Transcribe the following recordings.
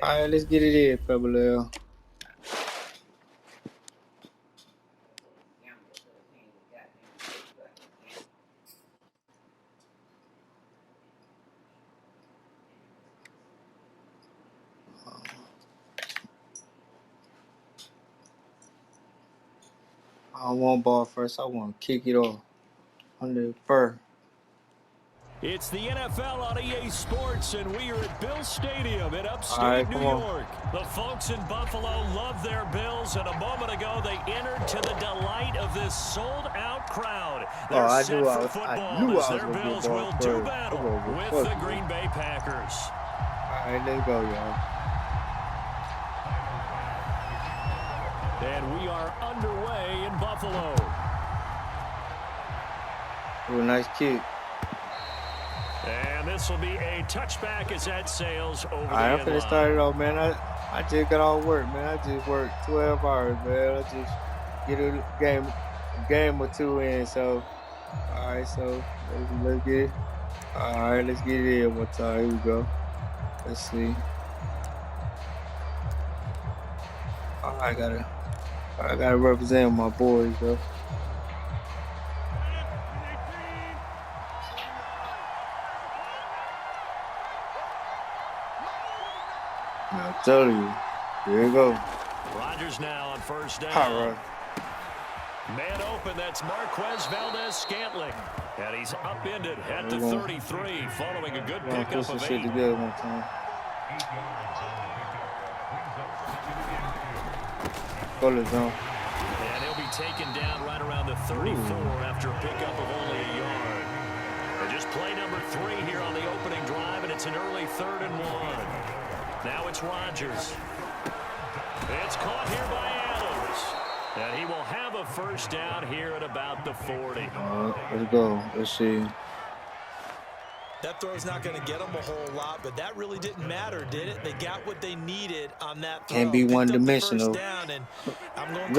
All right, let's get it in, Pebble. I don't want ball first. I want to kick it off under the fur. It's the NFL on EA Sports, and we are at Bill Stadium in upstate New York. The folks in Buffalo love their Bills, and a moment ago they entered to the delight of this sold-out crowd. They're set for football as their Bills will do battle with the Green Bay Packers. All right, let's go, y'all. And we are underway in Buffalo. Ooh, nice kick. And this will be a touchback as that sails over the end line. I'm finna start it off, man. I just got all work, man. I just worked 12 hours, man. I just get a game or two in. So, all right, so let's get it. All right, let's get it in one time. Here we go. Let's see. I gotta represent my boys, bro. I'm telling you. Here we go. Rodgers now on first down. All right. Man open, that's Marquez Valdez-Scantling. And he's upended at the 33 following a good pickup of 8. Together one time. Go to zone. And he'll be taken down right around the 34 after a pickup of only a yard. And just play number 3 here on the opening drive, and it's an early 3rd and 1. Now it's Rodgers. It's caught here by Adams. And he will have a first down here at about the 40. Let's go. Let's see. That throw's not going to get them a whole lot, but that really didn't matter, did it? They got what they needed on that throw. Can't be one-dimensional. No,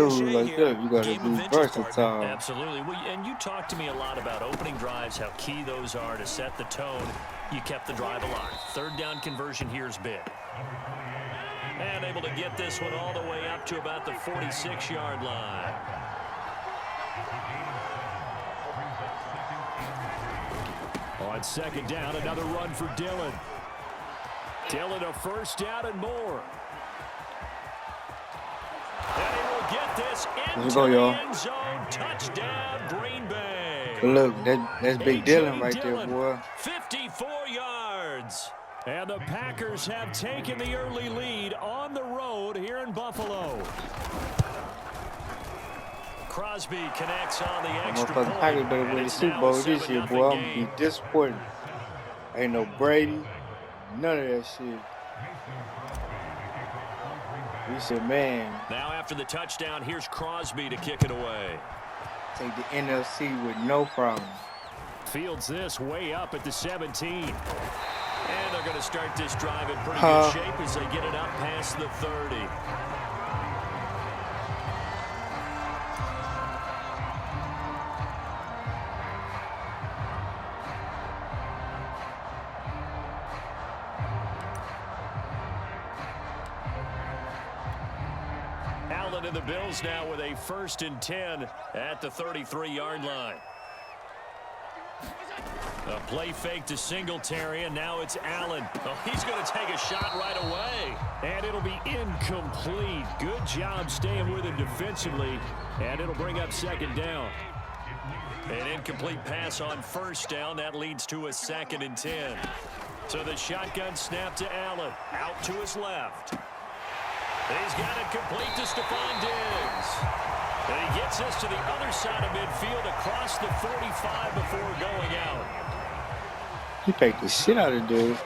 like that. You got to be versatile. Absolutely. Well, and you talked to me a lot about opening drives, how key those are to set the tone. You kept the drive alive. 3rd down conversion here is big. And able to get this one all the way up to about the 46-yard line. On 2nd down, another run for Dillon. Dillon a first down and more. And he will get this into the end zone. Touchdown, Green Bay. Look, that's Big Dillon right there, boy. 54 yards. And the Packers have taken the early lead on the road here in Buffalo. Crosby connects on the extra point. Packers better win the Super Bowl this year, boy. I'm going to be disappointed. Ain't no Brady. None of that shit. We said, man. Now after the touchdown, here's Crosby to kick it away. Take the NFC with no problem. Fields this way up at the 17. And they're going to start this drive in pretty good shape as they get it up past the 30. Allen and the Bills now with a 1st and 10 at the 33-yard line. A play fake to Singletary, and now it's Allen. Oh, he's going to take a shot right away. And it'll be incomplete. Good job staying with him defensively, and it'll bring up 2nd down. An incomplete pass on 1st down. That leads to a 2nd and 10. So the shotgun snap to Allen. Out to his left. He's got it complete to Stephon Diggs. And he gets this to the other side of midfield across the 45 before going out. He paid the shit out of dude.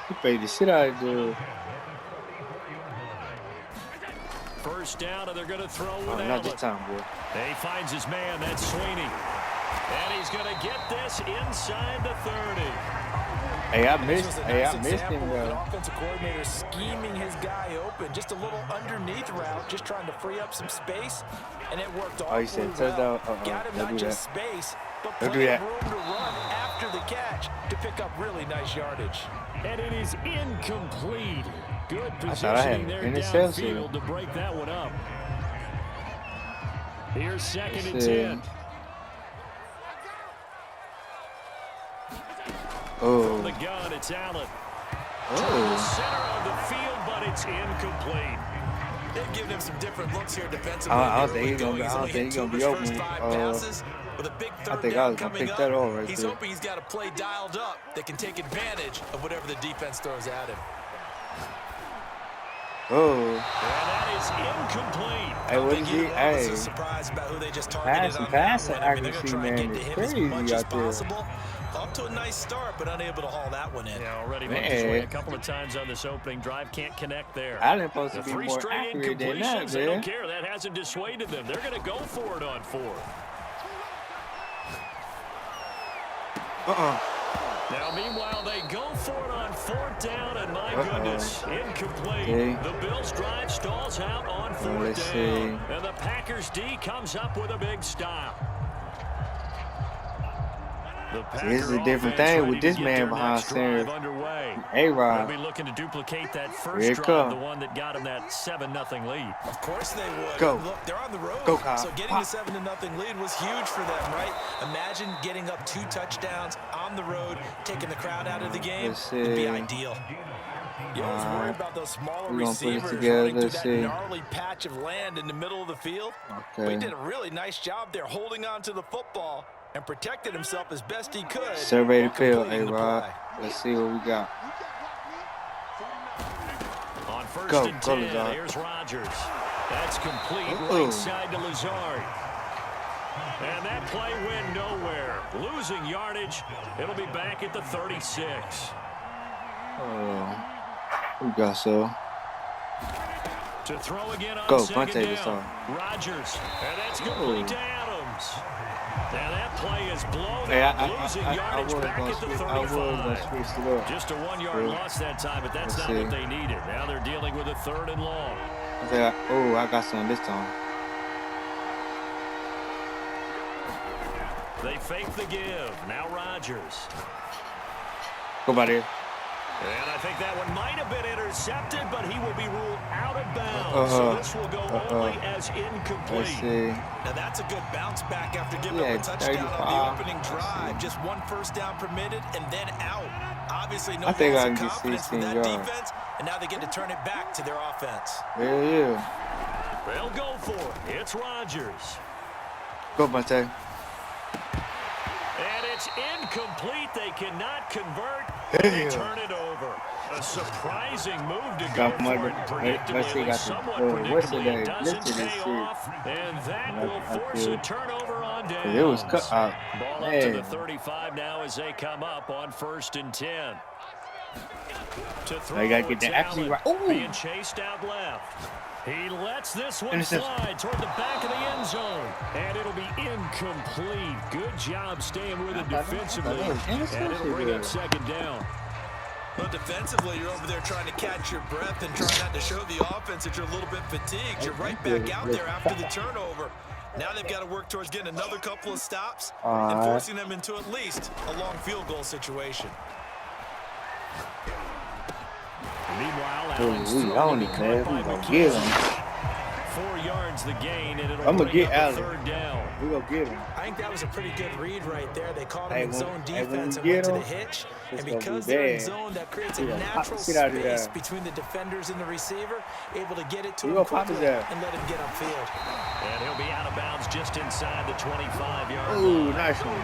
He paid the shit out of dude. 1st down, and they're going to throw with Allen. Not this time, boy. And he finds his man. That's Sweeney. And he's going to get this inside the 30. Hey, I missed him, though. Offensive coordinator scheming his guy open. Just a little underneath route, just trying to free up some space. And it worked awfully well. Touchdown. Got him not just space, but plenty of room to run after after the catch to pick up really nice yardage. And it is incomplete. Good I thought I had positioning there interception. downfield to break that one up. Here's second and 10. Oh. From the gun, it's Allen. Oh. To the center of the field, but it's incomplete. They've given him some different looks here defensively. I don't think he's gonna be open. With a big I third think I down was gonna coming pick that up, over right he's there. hoping he's got a play dialed up that can take advantage of whatever the defense throws at him. Oh. And that is incomplete. Hey, what is he? Hey. Surprised about who they just targeted on Pass that one. I mean, they're accuracy, gonna try and man, get to is him as crazy much as out there. possible. Off to a nice start, but unable to haul that one in. Yeah, already looked his way a couple of times on this opening drive. Can't connect there. Allen's supposed to The be three more straight accurate than that, incompletions, they don't man. care. That hasn't dissuaded them. They're going to go for it on fourth. Now, meanwhile, they go for it on fourth down, and my goodness, incomplete. Okay. The Bills' drive stalls out on fourth let's down. see. And the Packers' D comes up with a big stop. This is a different thing with this man behind center. A-Rod. They'll be looking to duplicate that first Here it drive, come. the one that got him that 7-0 lead. Of course they would. Go. Look, they're on the road. Go, Kyle. So getting the 7-0 lead was huge for them, right? Imagine getting up 2 touchdowns on the road, taking the crowd out of the game. Would be ideal. You always worry about those smaller receivers running through that gnarly patch of land in the middle of the field. But he did a really nice job there holding on to the football and protected himself as best he could. Survey the field, A-Rod. Let's see what we got. On first Go, and 10, here's Rodgers. That's complete right side to Lazard. And that play went nowhere. Losing yardage. It'll be back at the 36. We got so. To throw again on Go, second Vontae down. Rodgers. And that's complete to Adams. Now that play is blown out, losing yardage back at the 35. Just a 1-yard loss that time, but that's not what they needed. Now they're dealing with a third and long. I got some this time. They fake the give. Now Rodgers. Go about here. And I think that one might have been intercepted, but he will be ruled out of bounds. So this will go only as incomplete. Now that's a good bounce back after giving up a touchdown on the opening drive. Just 1 first down permitted and then out. Obviously no loss of confidence for that defense, and now they get to turn it back to their offense. Yeah. They'll go for it. It's Rodgers. Go, Vontae. And it's incomplete. They cannot convert. They turn it over. A surprising move to go for it. Predictably, somewhat predictably, it doesn't pay off. And that will force a turnover on downs. It was cut out. Ball up to the 35 now as they come up on first and 10. To throw, I gotta get that actually right. Being chased out left. He lets this one slide toward the back of the end zone. And it'll be incomplete. Good job staying with it defensively. And it'll bring up second down. Well, defensively, you're over there trying to catch your breath and trying not to show the offense that you're a little bit fatigued. You're right back out there after the turnover. Now they've got to work towards getting another couple of stops and forcing them into at least a long field goal situation. Meanwhile, we own it, man. We gonna get him. 4 yards the gain, and it'll I'm gonna get Allen. Allen. Third down. We gonna get him. I think that was a pretty good read right there. They caught him in zone defense and get went to the him, hitch. And it's gonna because be they're in bad. zone, that creates a We gonna natural sit out of there. space between the defenders and the receiver, able to get it to We him gonna pop his quickly ass. and let him get upfield. And he'll be out of bounds just inside the 25-yard Ooh, line. nice one.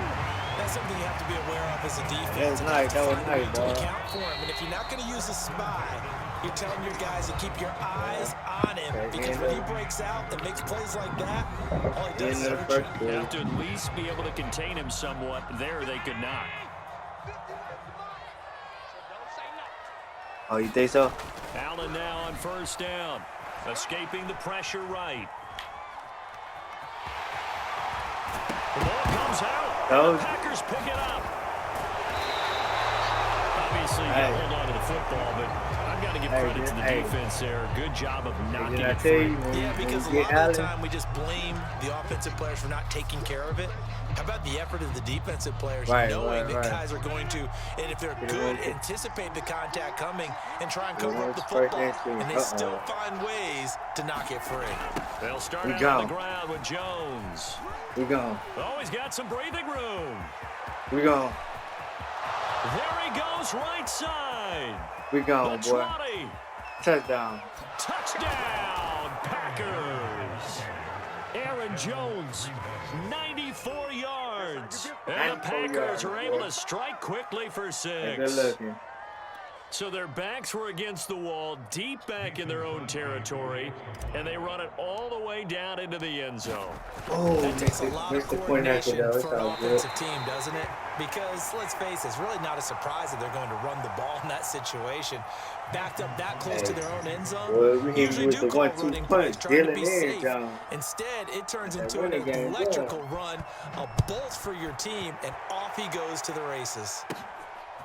That's something you have to be aware of as a defense. That was nice. That was nice, to bro. account for him. And if you're not going to use a spy, you're telling your guys to keep your eyes on him. Because when he breaks out and makes plays like that, all he does is hurt you. They have to at least be able to contain him somewhat. There they could not. Oh, you think so? Allen now on first down. Escaping the pressure right. The ball comes out. And the Packers pick it up. Obviously, you got to hold on to the football, but I've got got to give credit to the defense there. Good job of knocking it free. Yeah, because a lot of the time we just blame the offensive players for not taking care of it. How about the effort of the defensive players knowing that guys are going to, and if they're good, anticipate the contact coming and try and cover up the football, and they still find ways to knock it free. They'll start out on the ground with Jones. We go. Oh, he's got some breathing room. We go. There he goes, right side. We go, boy. Touchdown. Touchdown, Packers. Aaron Jones, 94 yards. And the Packers are able to strike quickly for 6. Good looking. So their backs were against the wall, deep back in their own territory, and they run it all the way down into the end zone. Oh, that takes a lot of coordination for an offensive team, doesn't it? Because, let's face it, it's really not a surprise that they're going to run the ball in that situation. Backed up that close to their own end zone, usually do call running plays, trying to be safe. Instead, it turns into an electrical run, a bolt for your team, and off he goes to the races.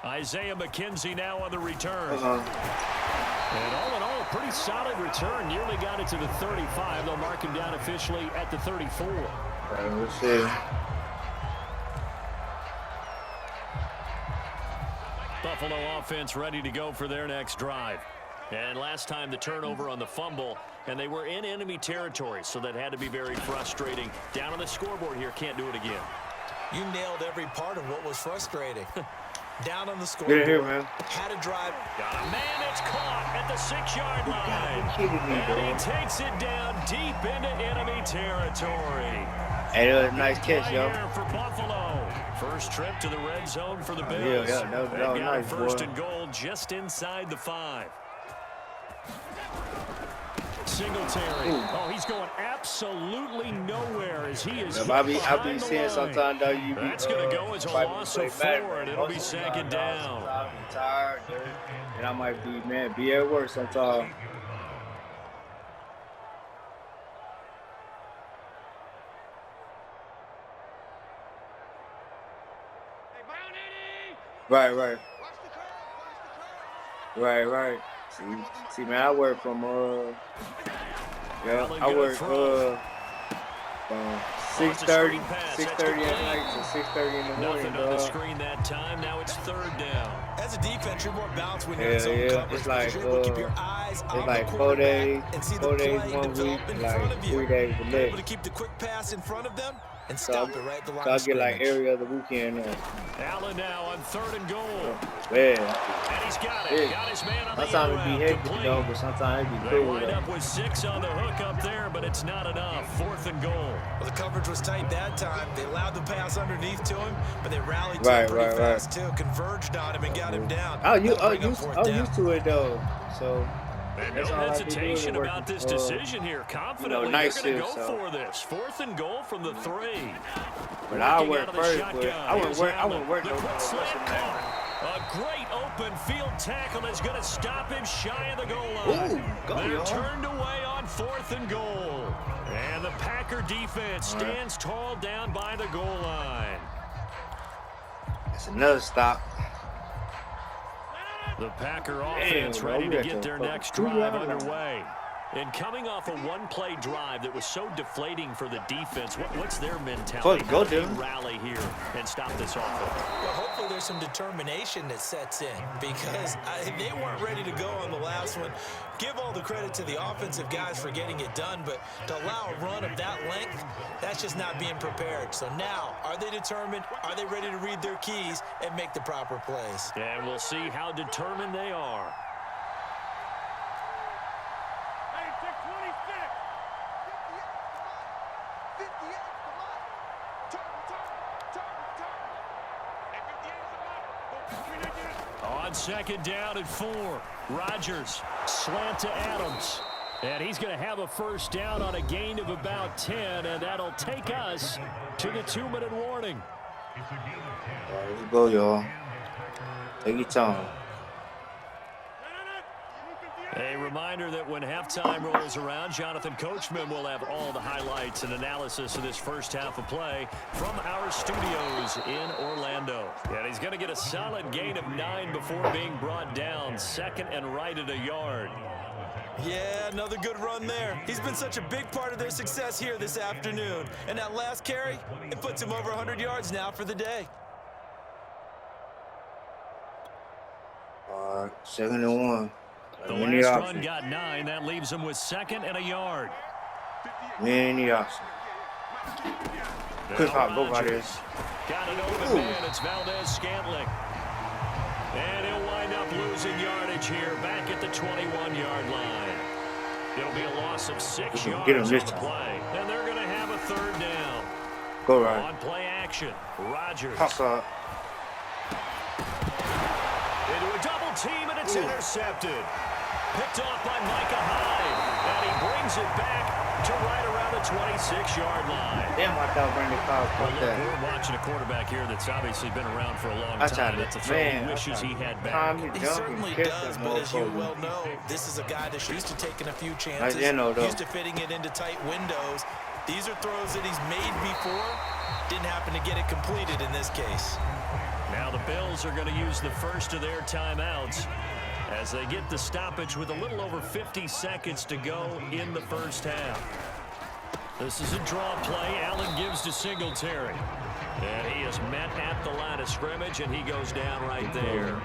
Isaiah McKenzie now on the return. And all in all, a pretty solid return. Nearly got it to the 35. They'll mark him down officially at the 34. We'll see. Buffalo offense ready to go for their next drive. And last time the turnover on the fumble, and they were in enemy territory, so that had to be very frustrating. Down on the scoreboard here, can't do it again. You nailed every part of what was frustrating. Down on the scoreboard, had a drive. Got a man that's caught at the 6-yard line. And he takes it down deep into enemy territory. Hey, that was a nice catch, yo. For Buffalo. First trip to the red zone for the Bills. Yeah, that was nice, first and goal just inside the 5. Singletary. Oh, he's going absolutely nowhere as he is. I'll be seeing sometimes though you be. That's going to go as a loss of 4, and it'll be second down. I'll be tired, and I might be at work sometimes. Right. See, man, I work from I work from 6:30 at night to 6:30 in the morning. Nothing on the screen that time. Now it's 3rd down. As a defense, you're more balanced when you're in zone coverage. It's like keep your eyes on like the 4 days, and see 4 the days play 1 week, in like front of you. 3 days the You're able to next. keep the quick pass in front of them and stop it right at the line. So I get like every other weekend. Allen now on 3rd and goal. Yeah. And he's got it. Got his man on the sometimes it be hectic though, but sometimes it be cool. They wind up with 6 on the hook up there, but it's not enough. 4th and goal. Well, the coverage was tight that time. They allowed the pass underneath to him, but they rallied to him pretty fast too. Converged on him and got him down. I'm used to it though. So and no hesitation about this decision here. Confidently, they're going to go for this. 4th and goal from the 3. But I went first, but I wouldn't work no more. A great open field tackle is going to stop him shy of the goal line. They're turned away on 4th and goal. And the Packer defense stands tall down by the goal line. That's another stop. The Packer offense ready to get their next drive underway. And coming off a one-play drive that was so deflating for the defense, what's their mentality? How do they rally here and stop this offense? Well, hopefully there's some determination that sets in because they weren't ready to go on the last one. Give all the credit to the offensive guys for getting it done, but to allow a run of that length, that's just not being prepared. So now, are they determined? Are they ready to read their keys and make the proper plays? And we'll see how determined they are. On 2nd down and 4, Rodgers slant to Adams. And he's going to have a first down on a gain of about 10, and that'll take us to the 2-minute warning. Let's go, y'all. Take your time. A reminder that when halftime rolls around, Jonathan Coachman will have all the highlights and analysis of this first half of play from our studios in Orlando. And he's going to get a solid gain of 9 before being brought down, 2nd and right at a yard. Yeah, another good run there. He's been such a big part of their success here this afternoon. And that last carry, it puts him over 100 yards now for the day. 2nd and 1. The last run got 9. That leaves him with 2nd and a yard. Many options. Quick hop, go by this. Got an open man. It's Valdez-Scantling. And he'll wind up losing yardage here back at the 21-yard line. It'll be a loss of 6 yards on the play. And they're going to have a 3rd down. Go right. On play action, Rodgers. Hop up. Into a double team, and it's intercepted. Picked off by Micah Hyde. And he brings it back to right around the 26-yard line. Damn, I thought Brandon Cobb caught that. We're watching a quarterback here that's obviously been around for a long time. That's a throw he wishes he had back. He certainly does, but as you well know, this is a guy that's used to taking a few chances, used to fitting it into tight windows. These are throws that he's made before. Didn't happen to get it completed in this case. Now the Bills are going to use the first of their timeouts as they get the stoppage with a little over 50 seconds to go in the first half. This is a draw play. Allen gives to Singletary. And he is met at the line of scrimmage, and he goes down right there.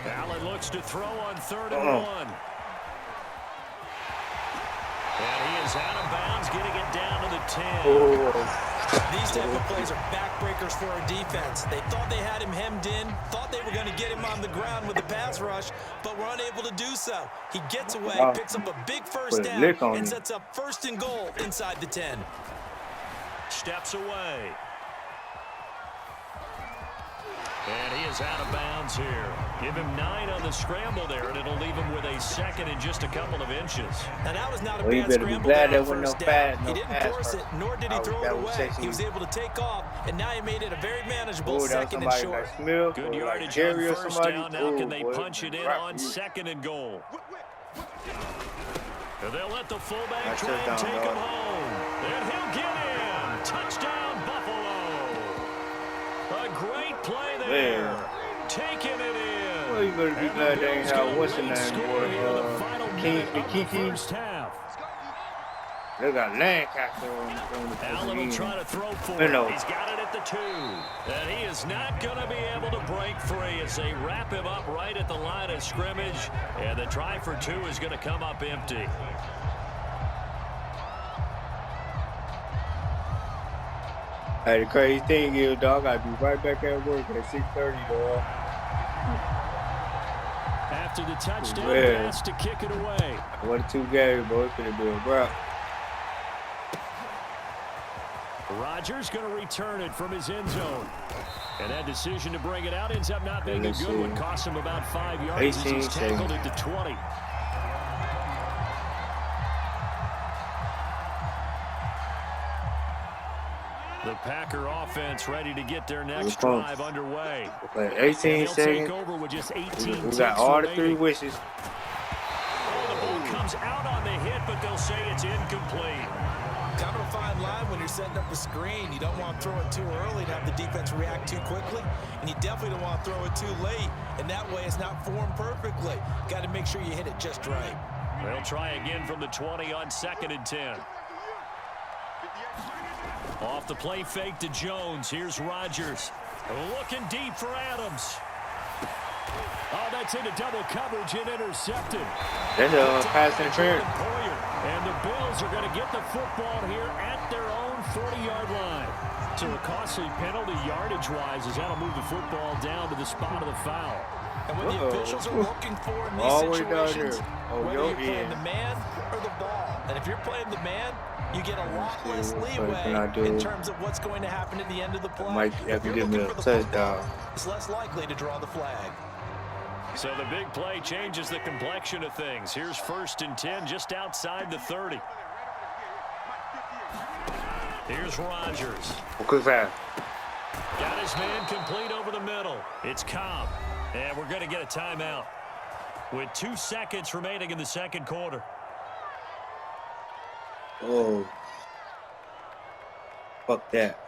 Allen looks to throw on 3rd and 1. And he is out of bounds, getting it down to the 10. These type of plays are backbreakers for our defense. They thought they had him hemmed in, thought they were going to get him on the ground with the pass rush, but were unable to do so. He gets away, picks up a big first down, and sets up 1st and goal inside the 10. Steps away. And he is out of bounds here. Give him 9 on the scramble there, and it'll leave him with a 2nd and just a couple of inches. And that was not a bad scramble there on first down. He didn't force it, nor did he throw it away. He was able to take off, and now he made it a very manageable 2nd and short. Good yardage on first down. Now can they punch it in on 2nd and goal? And they'll let the fullback try and take him home. And he'll get in. Touchdown, Buffalo. A great play there. Taking it in. Well, you better be glad they ain't have what's the name, boy. Kiki. They got Lancaster on the Allen will try to throw for it. He's got it at the 2. And he is not going to be able to break free as they wrap him up right at the line of scrimmage. And the try for 2 is going to come up empty. Hey, the crazy thing is, dog, I'll be right back at work at 6:30, dog. After the touchdown pass to kick it away. What a 2 games, boy. It's going to be a wrap. Rodgers going to return it from his end zone. And that decision to bring it out ends up not being a good one. Costs him about 5 yards as he's tackled at the 20. The Packer offense ready to get their next drive underway. 18 seconds. Take over with just 18 we got all the 3 wishes. Oh, the ball comes out on the hit, but they'll say it's incomplete. Kind of a fine line when you're setting up a screen. You don't want to throw it too early to have the defense react too quickly, and you definitely don't want to throw it too late, and that way it's not formed perfectly. Got to make sure you hit it just right. They'll try again from the 20 on 2nd and 10. Off the play fake to Jones. Here's Rodgers. Looking deep for Adams. Oh, that's into double coverage and intercepted. That's a pass interference. And the Bills are going to get the football here at their own 40-yard line. So a costly penalty yardage-wise as that'll move the football down to the spot of the foul. And what the officials are looking for in these situations, whether you're playing the man or the ball. And if you're playing the man, you get a lot less leeway in terms of what's going to happen at the end of the play. Might have to give me a touchdown. It's less likely to draw the flag. So the big play changes the complexion of things. Here's 1st and 10 just outside the 30. Here's Rodgers. Quick pass. Got his man complete over the middle. It's Cobb. And we're going to get a timeout with 2 seconds remaining in the second quarter. Oh. Fuck that.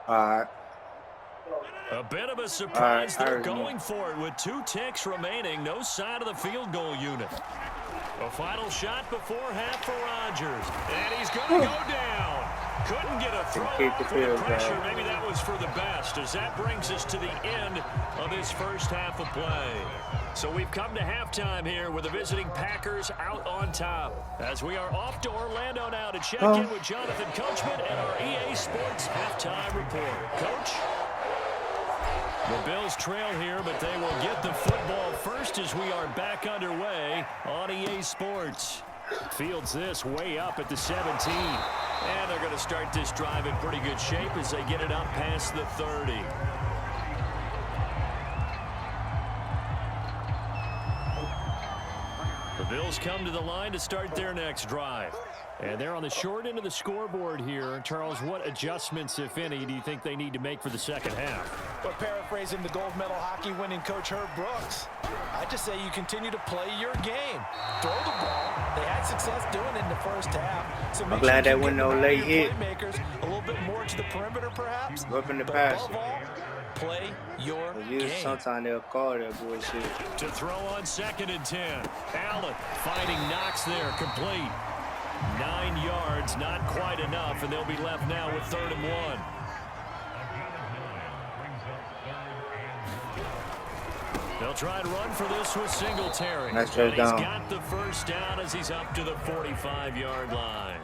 Alright. A bit of a surprise. They're going for it with 2 ticks remaining. No sign of the field goal unit. A final shot before half for Rodgers. And he's going to go down. Couldn't get a throw off with the pressure. Maybe that was for the best, as that brings us to the end of this first half of play. So we've come to halftime here with the visiting Packers out on top. As we are off to Orlando now to check in with Jonathan Coachman and our EA Sports halftime report. Coach? The Bills trail here, but they will get the football first as we are back underway on EA Sports. Fields this way up at the 17. And they're going to start this drive in pretty good shape as they get it up past the 30. The Bills come to the line to start their next drive. And they're on the short end of the scoreboard here. Charles, what adjustments, if any, do you think they need to make for the second half? Well, paraphrasing the gold medal hockey winning coach Herb Brooks, I just say you continue to play your game. Throw the ball. They had success doing it in the first half. So I'm glad that went no late hit. Playmakers a little bit more to the perimeter, perhaps. Up in the pass. Above all, play your game. Sometimes they'll call that bullshit. To throw on 2nd and 10. Allen finding Knox there, complete. 9 yards, not quite enough, and they'll be left now with 3rd and 1. They'll try and run for this with Singletary. Nice and he's down. got the first down as he's up to the 45-yard line.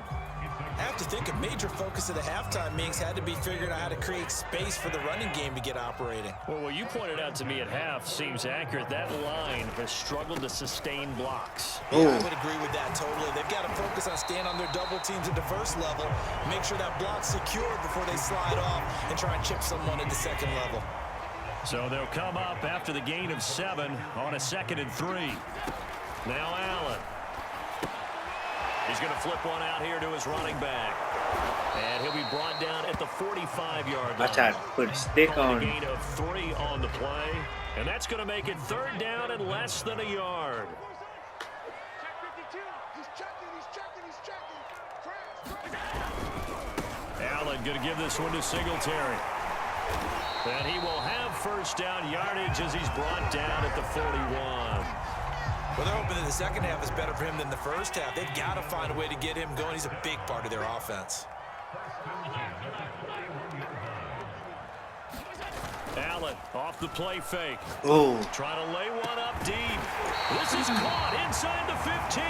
I have to think a major focus of the halftime meetings had to be figuring out how to create space for the running game to get operating. Well, what you pointed out to me at half seems accurate. That line has struggled to sustain blocks. Yeah, I would agree with that totally. They've got to focus on staying on their double teams at the first level, make sure that block's secure before they slide off and try and chip someone at the second level. So they'll come up after the gain of 7 on a 2nd and 3. Now Allen. He's going to flip one out here to his running back. And he'll be brought down at the 45-yard line. I tried to put a stick on a gain of 3 on the play. And that's going to make it 3rd down and less than a yard. Allen going to give this one to Singletary. And he will have first down yardage as he's brought down at the 41. Well, they're hoping that the second half is better for him than the first half. They've got to find a way to get him going. He's a big part of their offense. Allen off the play fake. Oh. Trying to lay one up deep. This is caught inside the 15.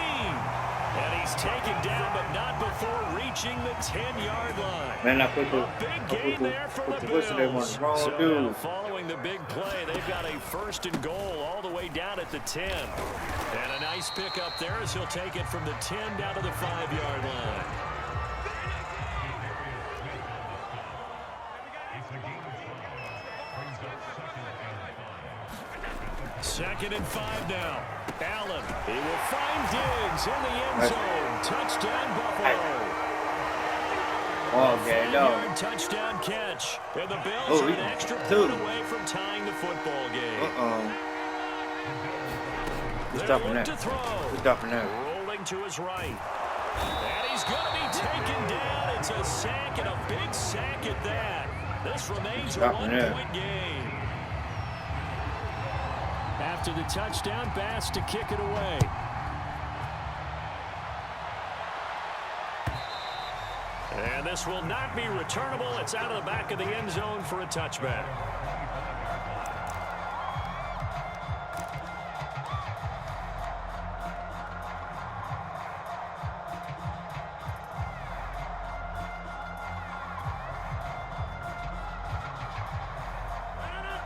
And he's taken down, but not before reaching the 10-yard line. Man, I put the big gain there for the Bills. So following the big play, they've got a 1st and goal all the way down at the 10. And a nice pick up there as he'll take it from the 10 down to the 5-yard line. Second and 5 now. Allen, he will find Diggs in the end zone. Touchdown, Buffalo. Oh, okay, no. Touchdown catch. And the Bills are an extra point away from tying the football game. He's stopping that. He's stopping that. Rolling to his right. And he's going to be taken down. It's a sack, and a big sack at that. This remains a 1-point game. After the touchdown, Bass to kick it away. And this will not be returnable. It's out of the back of the end zone for a touchback.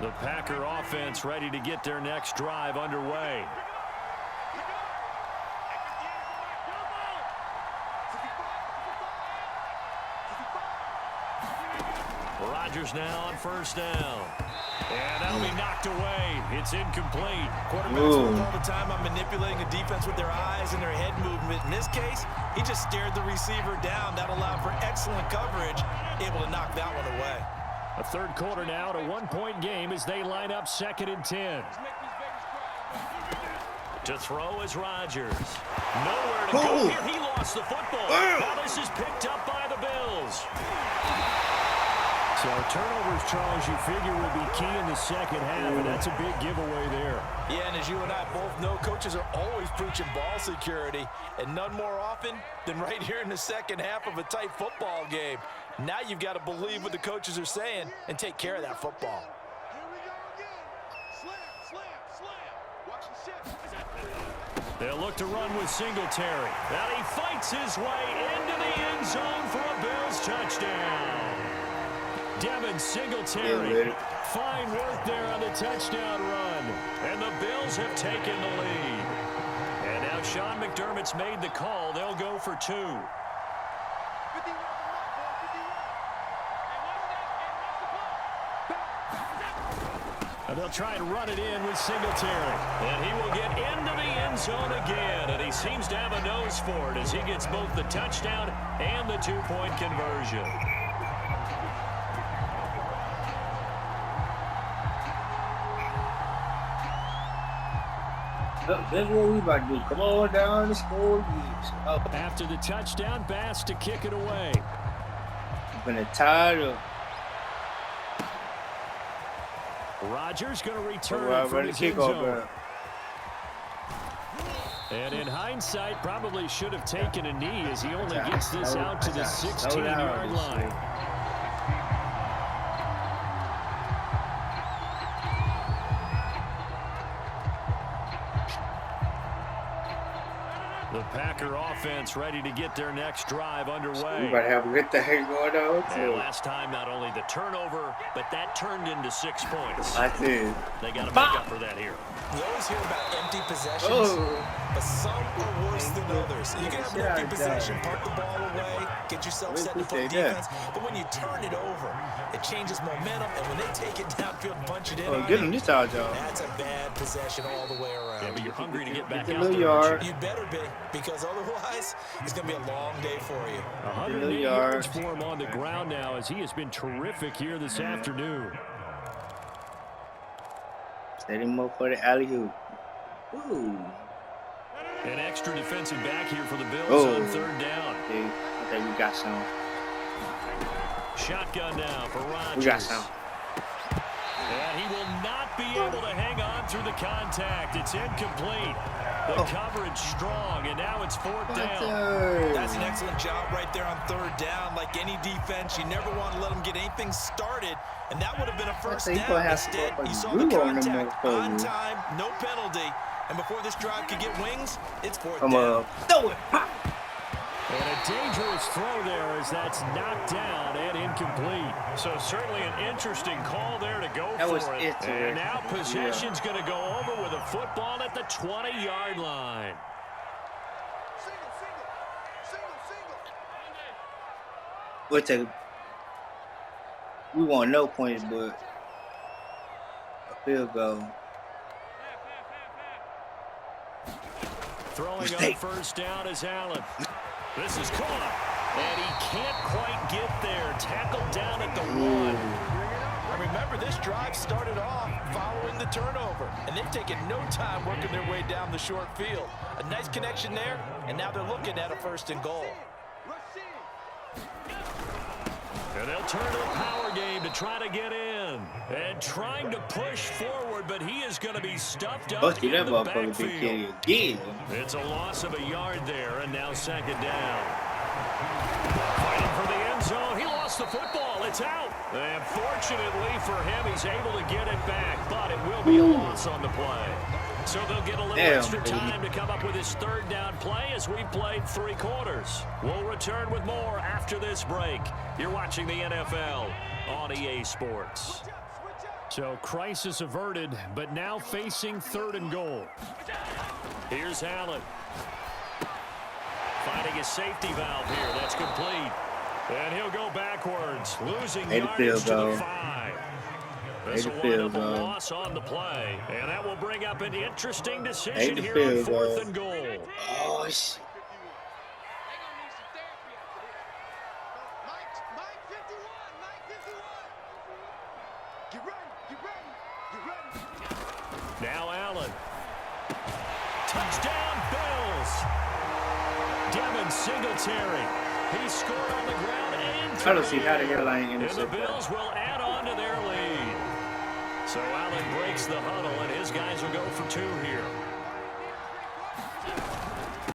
The Packer offense ready to get their next drive underway. Rodgers now on first down. And that'll be knocked away. It's incomplete. Quarterbacks work all the time on manipulating a defense with their eyes and their head movement. In this case, he just stared the receiver down. That allowed for excellent coverage, able to knock that one away. A third quarter now, a one-point game as they line up 2nd and 10. To throw is Rodgers. Nowhere to go here. He lost the football. Now this is picked up by the Bills. So turnovers, Charles, you figure will be key in the second half, and that's a big giveaway there. Yeah, and as you and I both know, coaches are always preaching ball security, and none more often than right here in the second half of a tight football game. Now you've got to believe what the coaches are saying and take care of that football. They'll look to run with Singletary. Now he fights his way into the end zone for a Bills touchdown. Devin Singletary. Fine work there on the touchdown run. And the Bills have taken the lead. And now Sean McDermott's made the call. They'll go for 2. And they'll try and run it in with Singletary. And he will get into the end zone again. And he seems to have a nose for it as he gets both the touchdown and the 2-point conversion. That's what we about to do. Come on down to school. After the touchdown, Bass to kick it away. I'm gonna tie it up. Rodgers going to return from his end zone. And in hindsight, probably should have taken a knee as he only gets this out to the 16-yard line. The Packer offense ready to get their next drive underway. We about to have what the heck going on. And last time, not only the turnover, but that turned into 6 points. I did. They got to make up for that here. We always hear about empty possessions, but some are worse than others. You can have an empty possession, park the ball away, get yourself set to play defense, but when you turn it over, it changes momentum, and when they take it downfield and punch it in, get him this out, y'all. That's a bad possession all the way around. Yeah, but you're hungry to get back out there. You better be, because otherwise, it's going to be a long day for you. 108 yards for him on the ground now as he has been terrific here this afternoon. Set him up for the alley-oop. An extra defensive back here for the Bills on 3rd down. Dude, I think we got some. Shotgun now for Rodgers. We got some. And he will not be able to hang on through the contact. It's incomplete. The coverage strong, and now it's 4th down. That's an excellent job right there on 3rd down. Like any defense, you never want to let them get anything started, and that would have been a first down. Instead, you saw the contact on time, no penalty, and before this drive could get wings, it's 4th down. Throw it. And a dangerous throw there as that's knocked down and incomplete. So certainly an interesting call there to go for it. And now possession's going to go over with a football at the 20-yard line. We want no points, but a field goal. Throwing on first down is Allen. This is caught, and he can't quite get there. Tackled down at the 1. And remember, this drive started off following the turnover, and they've taken no time working their way down the short field. A nice connection there, and now they're looking at a 1st and goal. And they'll turn to the power game to try to get in. And trying to push forward, but he is going to be stuffed up in the backfield. It's a loss of a yard there, and now 2nd down. Fighting for the end zone. He lost the football. It's out. And fortunately for him, he's able to get it back, but it will be a loss on the play. So they'll get a little extra time to come up with his 3rd down play as we've played 3 quarters. We'll return with more after this break. You're watching the NFL on EA Sports. So crisis averted, but now facing 3rd and goal. Here's Allen. Finding a safety valve here. That's complete. And he'll go backwards, losing yardage to the 5. This will wind up a loss on the play, and that will bring up an interesting decision here on 4th and goal. Oh, shit. Now Allen. Touchdown, Bills. Devin Singletary. He scored on the ground and I don't see how the hell I ain't and the Bills will add on to their lead. So Allen breaks the huddle, and his guys will go for 2 here.